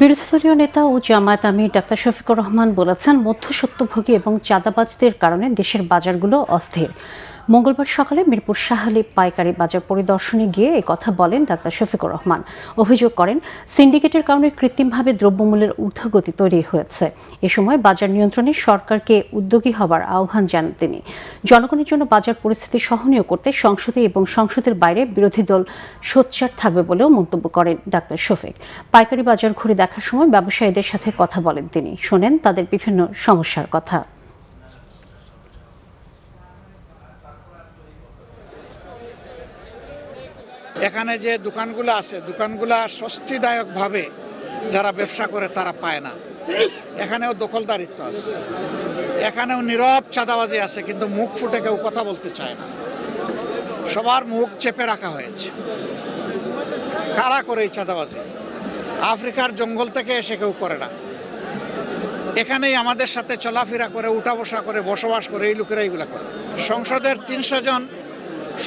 বিরোধী দলীয় নেতা ও জামায়াত আমির ডাক্তার শফিকুর রহমান বলেছেন, মধ্যস্বত্বভোগী এবং চাঁদাবাজদের কারণে দেশের বাজারগুলো অস্থির। মঙ্গলবার সকালে মিরপুর শাহালি পাইকারি বাজার পরিদর্শনে গিয়ে কথা বলেন ডাক্তার শফিকুর রহমান। অভিযোগ করেন, সিন্ডিকেটের কারণে কৃত্রিমভাবে দ্রব্যমূল্যের ঊর্ধ্বগতি তৈরি হয়েছে। এ সময় বাজার নিয়ন্ত্রণে সরকারকে উদ্যোগী হবার আহ্বান জানান তিনি। জনগণের জন্য বাজার পরিস্থিতি সহনীয় করতে সংসদে এবং সংসদের বাইরে বিরোধী দল সোচ্চার থাকবে বলেও মন্তব্য করেন ডাক্তার শফিক। পাইকারি বাজার ঘুরে দেখার সময় ব্যবসায়ীদের সাথে কথা বলেন তিনি, শোনেন তাদের বিভিন্ন সমস্যার কথা। এখানে যে দোকানগুলো আছে, দোকানগুলা স্বস্তিদায়কভাবে যারা ব্যবসা করে তারা পায় না। এখানেও দখলদারিত্ব আছে, এখানেও নীরব চাঁদাবাজি আছে, কিন্তু মুখ ফুটে কেউ কথা বলতে চায় না। সবার মুখ চেপে রাখা হয়েছে। কারা করে এই চাঁদাবাজি? আফ্রিকার জঙ্গল থেকে এসে কেউ করে না। এখানেই আমাদের সাথে চলাফেরা করে, উঠা বসা করে, বসবাস করে এই লোকেরা এইগুলা করে। সংসদের ৩০০ জন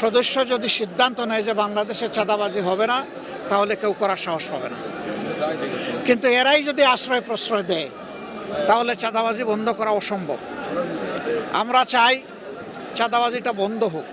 সদস্য যদি সিদ্ধান্ত নেয় যে বাংলাদেশে চাঁদাবাজি হবে না, তাহলে কেউ করার সাহস পাবে না। কিন্তু এরাই যদি আশ্রয় প্রশ্রয় দেয়, তাহলে চাঁদাবাজি বন্ধ করা অসম্ভব। আমরা চাই চাঁদাবাজিটা বন্ধ হোক।